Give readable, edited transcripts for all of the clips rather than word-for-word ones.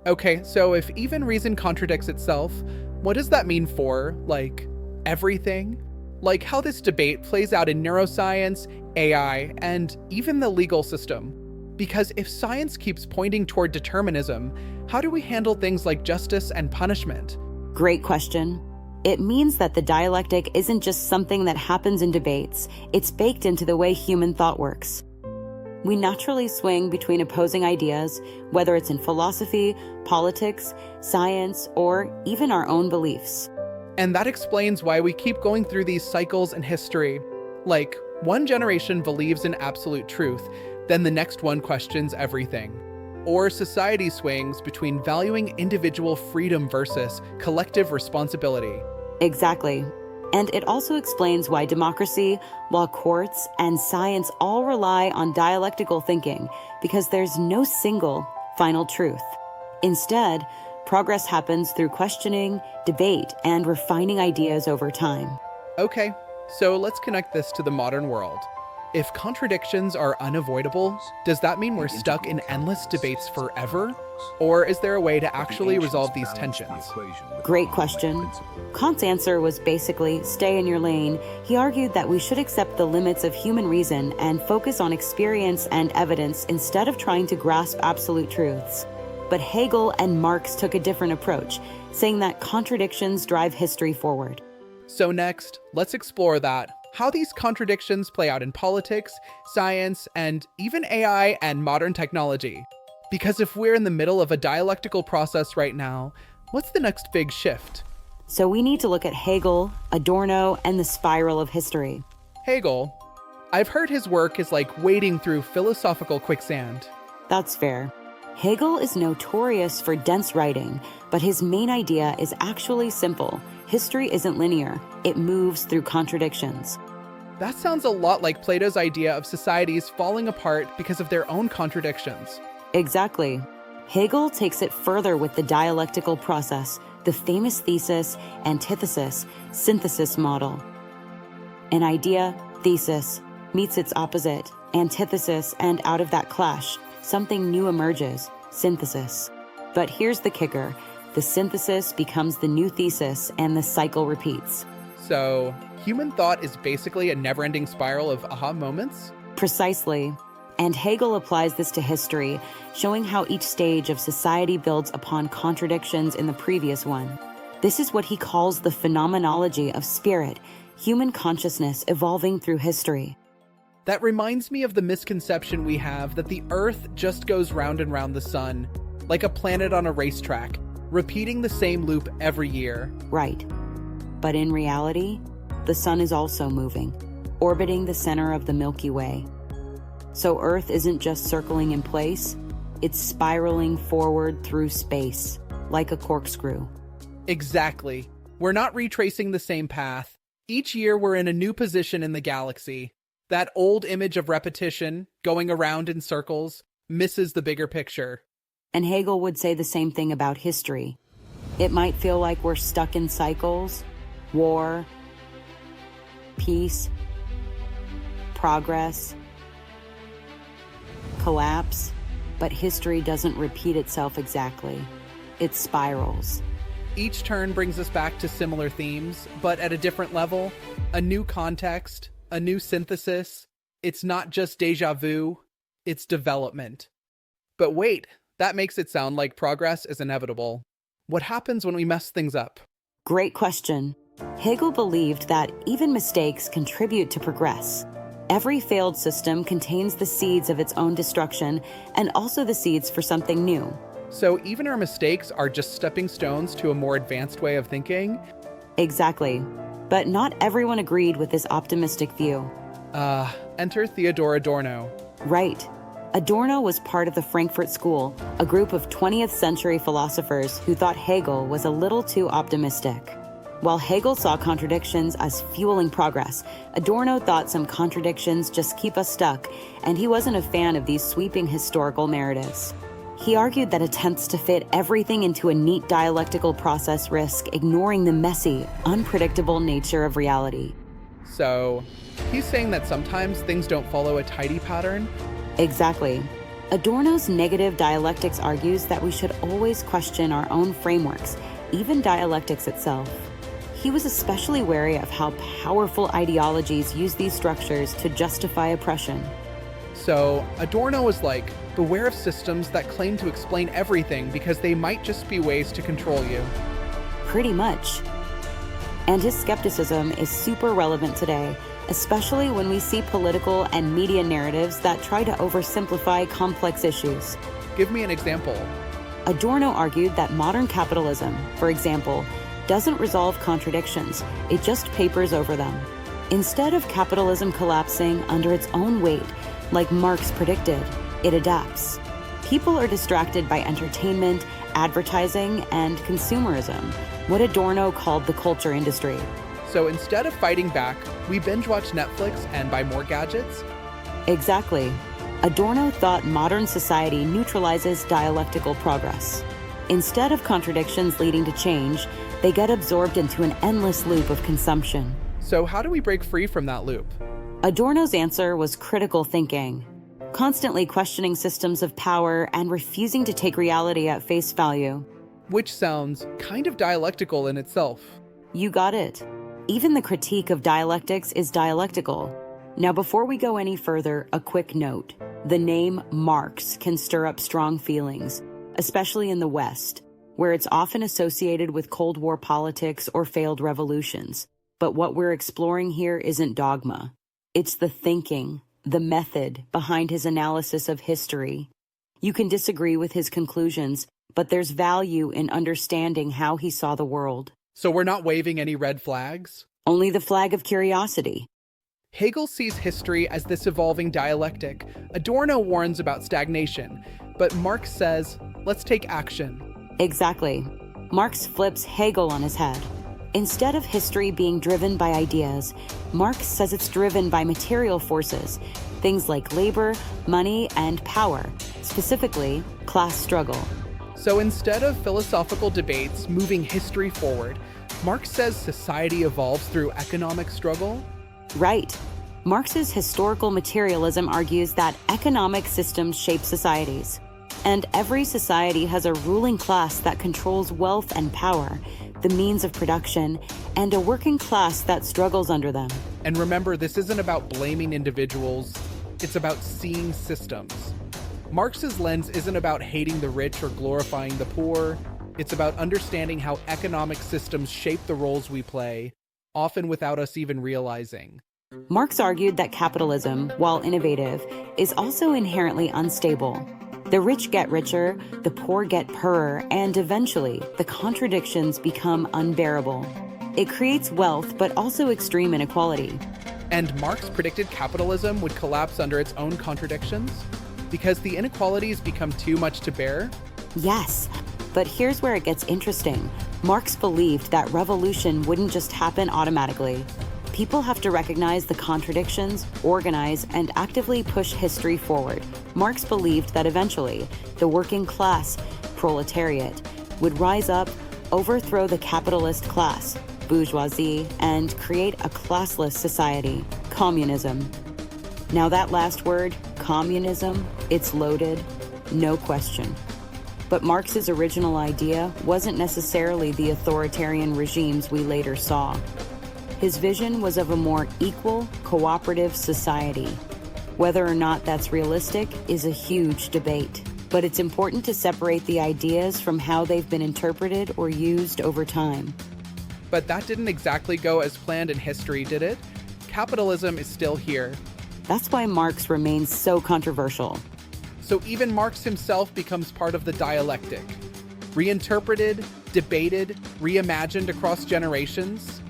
Okay, so if even reason contradicts itself, what does that mean for, everything? Like how this debate plays out in neuroscience, AI, and even the legal system. Because if science keeps pointing toward determinism, how do we handle things like justice and punishment? Great question. It means that the dialectic isn't just something that happens in debates, it's baked into the way human thought works. We naturally swing between opposing ideas, whether it's in philosophy, politics, science, or even our own beliefs. And that explains why we keep going through these cycles in history. Like, one generation believes in absolute truth, then the next one questions everything. Or society swings between valuing individual freedom versus collective responsibility. Exactly. And it also explains why democracy, while courts, and science all rely on dialectical thinking, because there's no single final truth. Instead, progress happens through questioning, debate, and refining ideas over time. Okay, so let's connect this to the modern world. If contradictions are unavoidable, does that mean we're stuck in endless debates forever? Or is there a way to actually resolve these tensions? Great question. Kant's answer was basically stay in your lane. He argued that we should accept the limits of human reason and focus on experience and evidence instead of trying to grasp absolute truths. But Hegel and Marx took a different approach, saying that contradictions drive history forward. So next, let's explore that. How these contradictions play out in politics, science, and even AI and modern technology. Because if we're in the middle of a dialectical process right now, what's the next big shift? So we need to look at Hegel, Adorno, and the spiral of history. Hegel. I've heard his work is like wading through philosophical quicksand. That's fair. Hegel is notorious for dense writing, but his main idea is actually simple. History isn't linear. It moves through contradictions. That sounds a lot like Plato's idea of societies falling apart because of their own contradictions. Exactly. Hegel takes it further with the dialectical process, the famous thesis, antithesis, synthesis model. An idea, thesis, meets its opposite, antithesis, and out of that clash, something new emerges, synthesis. But here's the kicker. The synthesis becomes the new thesis, and the cycle repeats. So, human thought is basically a never-ending spiral of aha moments? Precisely. And Hegel applies this to history, showing how each stage of society builds upon contradictions in the previous one. This is what he calls the phenomenology of spirit, human consciousness evolving through history. That reminds me of the misconception we have that the Earth just goes round and round the sun, like a planet on a racetrack, repeating the same loop every year. Right. But in reality, the sun is also moving, orbiting the center of the Milky Way. So Earth isn't just circling in place, it's spiraling forward through space, like a corkscrew. Exactly. We're not retracing the same path. Each year we're in a new position in the galaxy. That old image of repetition, going around in circles, misses the bigger picture. And Hegel would say the same thing about history. It might feel like we're stuck in cycles, war, peace, progress, collapse, but history doesn't repeat itself exactly. It spirals. Each turn brings us back to similar themes, but at a different level, a new context, a new synthesis. It's not just déjà vu, it's development. But wait, that makes it sound like progress is inevitable. What happens when we mess things up? Great question. Hegel believed that even mistakes contribute to progress. Every failed system contains the seeds of its own destruction and also the seeds for something new. So even our mistakes are just stepping stones to a more advanced way of thinking? Exactly. But not everyone agreed with this optimistic view. Enter Theodor Adorno. Right. Adorno was part of the Frankfurt School, a group of 20th century philosophers who thought Hegel was a little too optimistic. While Hegel saw contradictions as fueling progress, Adorno thought some contradictions just keep us stuck, and he wasn't a fan of these sweeping historical narratives. He argued that attempts to fit everything into a neat dialectical process risk ignoring the messy, unpredictable nature of reality. So, he's saying that sometimes things don't follow a tidy pattern? Exactly. Adorno's negative dialectics argues that we should always question our own frameworks, even dialectics itself. He was especially wary of how powerful ideologies use these structures to justify oppression. So, Adorno was like, beware of systems that claim to explain everything because they might just be ways to control you. Pretty much. And his skepticism is super relevant today, especially when we see political and media narratives that try to oversimplify complex issues. Give me an example. Adorno argued that modern capitalism, for example, doesn't resolve contradictions, it just papers over them. Instead of capitalism collapsing under its own weight, like Marx predicted, it adapts. People are distracted by entertainment, advertising, and consumerism, what Adorno called the culture industry. So instead of fighting back, we binge watch Netflix and buy more gadgets? Exactly. Adorno thought modern society neutralizes dialectical progress. Instead of contradictions leading to change, they get absorbed into an endless loop of consumption. So how do we break free from that loop? Adorno's answer was critical thinking, constantly questioning systems of power and refusing to take reality at face value. Which sounds kind of dialectical in itself. You got it. Even the critique of dialectics is dialectical. Now, before we go any further, a quick note. The name Marx can stir up strong feelings, especially in the West, where it's often associated with Cold War politics or failed revolutions. But what we're exploring here isn't dogma. It's the thinking, the method behind his analysis of history. You can disagree with his conclusions, but there's value in understanding how he saw the world. So we're not waving any red flags? Only the flag of curiosity. Hegel sees history as this evolving dialectic. Adorno warns about stagnation, but Marx says, let's take action. Exactly. Marx flips Hegel on his head. Instead of history being driven by ideas, Marx says it's driven by material forces, things like labor, money, and power, specifically class struggle. So instead of philosophical debates moving history forward, Marx says society evolves through economic struggle? Right. Marx's historical materialism argues that economic systems shape societies, and every society has a ruling class that controls wealth and power, the means of production, and a working class that struggles under them. And remember, this isn't about blaming individuals, it's about seeing systems. Marx's lens isn't about hating the rich or glorifying the poor. It's about understanding how economic systems shape the roles we play, often without us even realizing. Marx argued that capitalism, while innovative, is also inherently unstable. The rich get richer, the poor get poorer, and eventually, the contradictions become unbearable. It creates wealth, but also extreme inequality. And Marx predicted capitalism would collapse under its own contradictions? Because the inequalities become too much to bear? Yes, but here's where it gets interesting. Marx believed that revolution wouldn't just happen automatically. People have to recognize the contradictions, organize, and actively push history forward. Marx believed that eventually, the working class, proletariat, would rise up, overthrow the capitalist class, bourgeoisie, and create a classless society, communism. Now that last word, communism, it's loaded, no question. But Marx's original idea wasn't necessarily the authoritarian regimes we later saw. His vision was of a more equal, cooperative society. Whether or not that's realistic is a huge debate, but it's important to separate the ideas from how they've been interpreted or used over time. But that didn't exactly go as planned in history, did it? Capitalism is still here. That's why Marx remains so controversial. So even Marx himself becomes part of the dialectic. Reinterpreted, debated, reimagined across generations.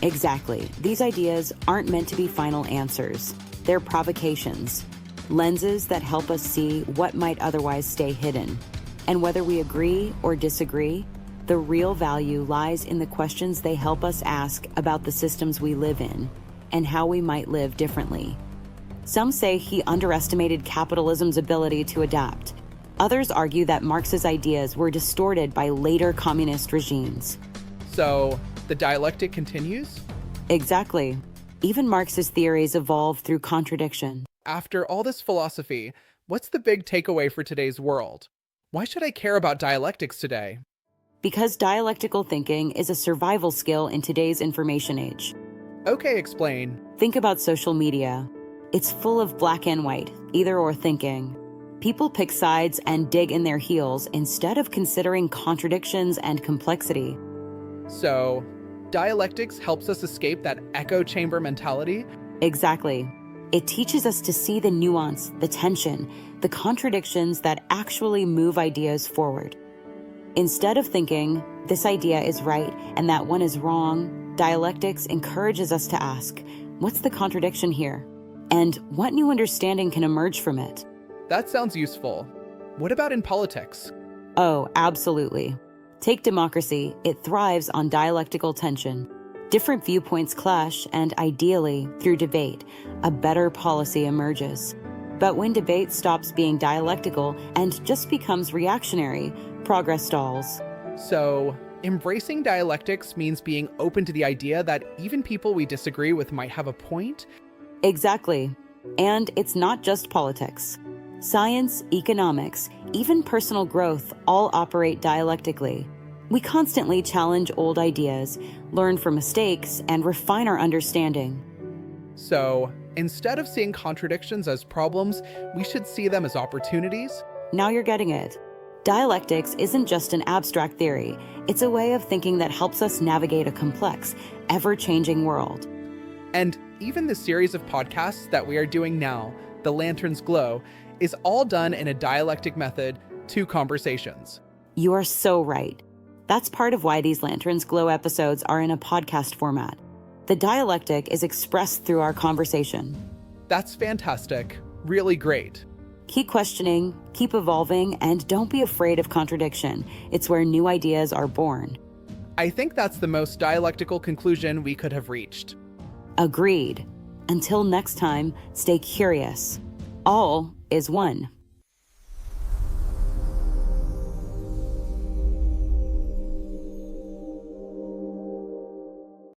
Exactly. These ideas aren't meant to be final answers. They're provocations, lenses that help us see what might otherwise stay hidden. And whether we agree or disagree, the real value lies in the questions they help us ask about the systems we live in and how we might live differently. Some say he underestimated capitalism's ability to adapt. Others argue that Marx's ideas were distorted by later communist regimes. So, the dialectic continues? Exactly. Even Marx's theories evolve through contradiction. After all this philosophy, What's the big takeaway for today's world? Why should I care about dialectics today? Because dialectical thinking is a survival skill in today's information age. Okay, explain. Think about social media. It's full of black and white, either or thinking. People pick sides and dig in their heels instead of considering contradictions and complexity. So, dialectics helps us escape that echo chamber mentality? Exactly. It teaches us to see the nuance, the tension, the contradictions that actually move ideas forward. Instead of thinking, this idea is right and that one is wrong, dialectics encourages us to ask, what's the contradiction here? And what new understanding can emerge from it? That sounds useful. What about in politics? Oh, absolutely. Take democracy, it thrives on dialectical tension. Different viewpoints clash, and ideally, through debate, a better policy emerges. But when debate stops being dialectical and just becomes reactionary, progress stalls. So, embracing dialectics means being open to the idea that even people we disagree with might have a point? Exactly. And it's not just politics. Science, economics, even personal growth all operate dialectically. We constantly challenge old ideas, learn from mistakes, and refine our understanding. So, instead of seeing contradictions as problems, we should see them as opportunities? Now you're getting it. Dialectics isn't just an abstract theory. It's a way of thinking that helps us navigate a complex, ever-changing world. And even the series of podcasts that we are doing now, The Lantern's Glow, is all done in a dialectic method, 2 conversations. You are so right. That's part of why these Lanterns Glow episodes are in a podcast format. The dialectic is expressed through our conversation. That's fantastic. Really great. Keep questioning, keep evolving, and don't be afraid of contradiction. It's where new ideas are born. I think that's the most dialectical conclusion we could have reached. Agreed. Until next time, stay curious. All is one.